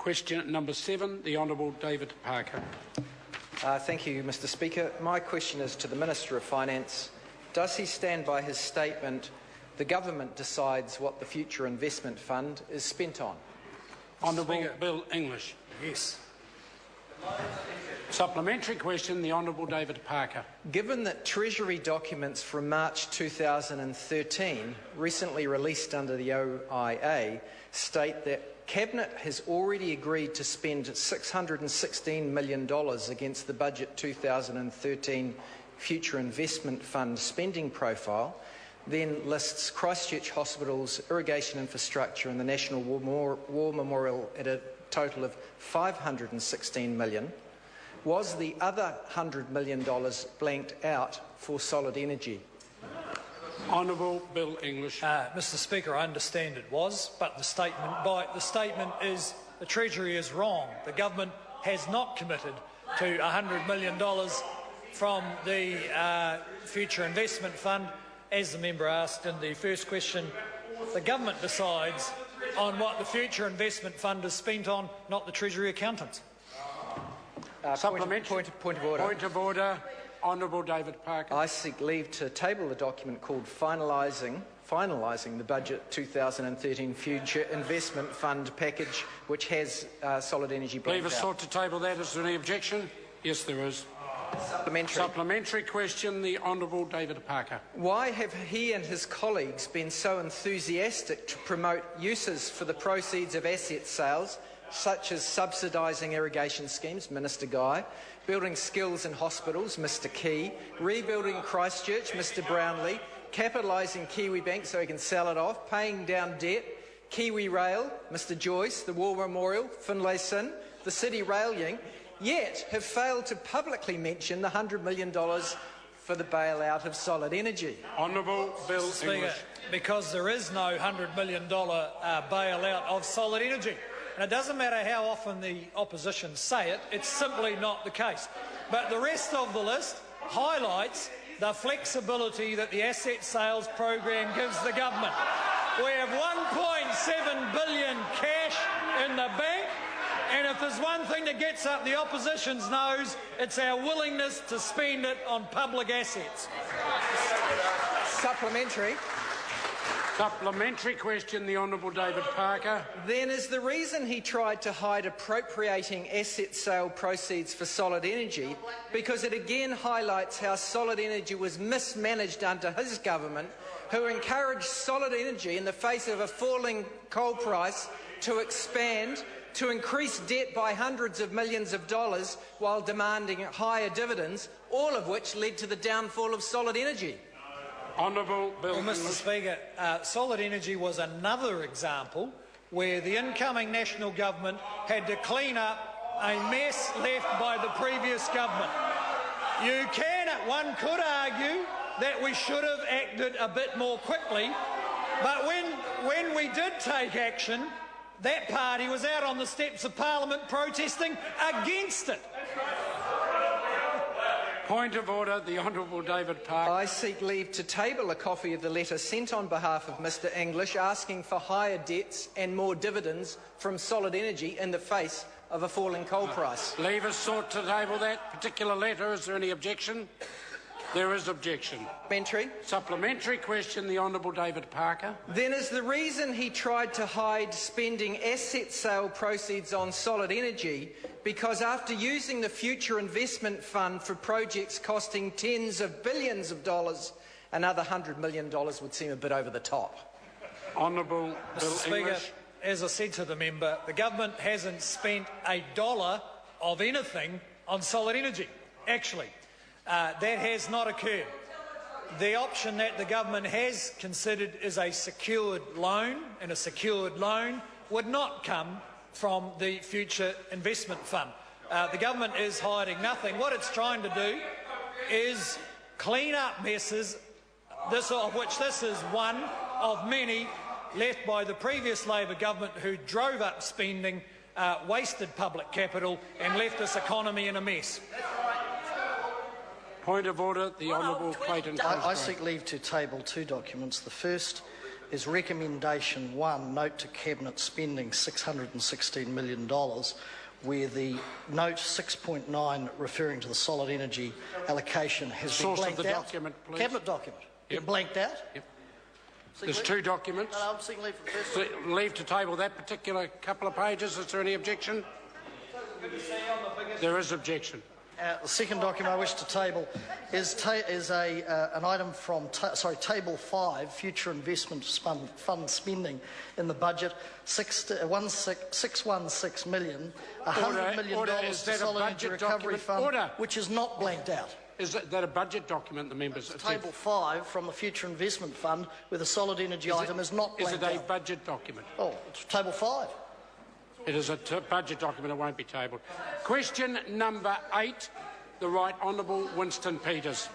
Question number 7, the Honourable David Parker. Thank you, Mr Speaker. My question is to the Minister of Finance. Does he stand by his statement, the government decides what the Future Investment Fund is spent on? Honourable Bill English. Yes. Supplementary question, the Honourable David Parker. Given that Treasury documents from March 2013, recently released under the OIA, state that Cabinet has already agreed to spend $616 million against the Budget 2013 Future Investment Fund spending profile, then lists Christchurch Hospital's irrigation infrastructure and the National War Memorial at a total of $516 million, was the other $100 million blanked out for solid energy? Honourable Bill English. Mr Speaker, I understand it was, but the statement is the Treasury is wrong. The government has not committed to $100 million from the Future Investment Fund. As the member asked in the first question, the government decides on what the Future Investment Fund is spent on, not the Treasury accountants. Supplementary. Point of order. Point of order. Honourable David Parker. I seek leave to table the document called Finalising the Budget 2013 Future Investment Fund package, which has solid energy blanked out. Leave is sought to table that. Is there any objection? Yes, there is. Supplementary question, the Honourable David Parker. Why have he and his colleagues been so enthusiastic to promote uses for the proceeds of asset sales, such as subsidising irrigation schemes, Minister Guy, building skills in hospitals, Mr Key, rebuilding Christchurch, Mr Brownlee, capitalising Kiwi Bank so he can sell it off, paying down debt, Kiwi Rail, Mr Joyce, the War Memorial, Finlayson, the City Railing, yet have failed to publicly mention the $100 million for the bailout of solid energy? Honourable Bill English. Because there is no $100 million bailout of solid energy. And it doesn't matter how often the opposition say it, it's simply not the case. But the rest of the list highlights the flexibility that the asset sales program gives the government. We have $1.7 billion cash in the bank, and if there's one thing that gets up the opposition's nose, it's our willingness to spend it on public assets. Supplementary. Supplementary question, the Honourable David Parker. Then is the reason he tried to hide appropriating asset sale proceeds for solid energy because it again highlights how solid energy was mismanaged under his government, who encouraged solid energy in the face of a falling coal price to expand, to increase debt by hundreds of millions of dollars while demanding higher dividends, all of which led to the downfall of solid energy? Honourable Bill English. Mr Speaker, solid energy was another example where the incoming national government had to clean up a mess left by the previous government. One could argue that we should have acted a bit more quickly, but when we did take action, that party was out on the steps of Parliament protesting against it. Point of order, the Honourable David Parker. I seek leave to table a copy of the letter sent on behalf of Mr English asking for higher debts and more dividends from solid energy in the face of a falling coal price. Leave is sought to table that particular letter. Is there any objection? There is objection. Supplementary question, the Honourable David Parker. Then is the reason he tried to hide spending asset sale proceeds on solid energy because after using the Future Investment Fund for projects costing tens of billions of dollars, another $100 million would seem a bit over the top? Honourable Bill English. As I said to the member, the government hasn't spent a dollar of anything on solid energy, actually. That has not occurred. The option that the government has considered is a secured loan, and a secured loan would not come from the Future Investment Fund. The government is hiding nothing. What it's trying to do is clean up messes, of which this is one of many left by the previous Labor government who drove up spending, wasted public capital and left this economy in a mess. Point of order, the Honourable Clayton. I seek leave to table two documents. The first is recommendation 1, note to Cabinet spending $616 million, where the note 6.9 referring to the solid energy allocation has been Source blanked of the out. document, please. Cabinet document. Been blanked out? Yep. There's two documents. No, I'm seeking leave for the first one. Leave to table that particular couple of pages. Is there any objection? There is objection. The second document I wish to table is an item from Table 5, Future Investment Fund Spending in the budget, 616 million, $100 million to Solid Energy Recovery Fund, which is not blanked out. Is that a budget document, the members? Table 5 from the Future Investment Fund, where the solid energy item is not blanked out. Is it a budget document? Oh, it's Table 5. It is a budget document. It won't be tabled. Question number 8, the Right Honourable Winston Peters.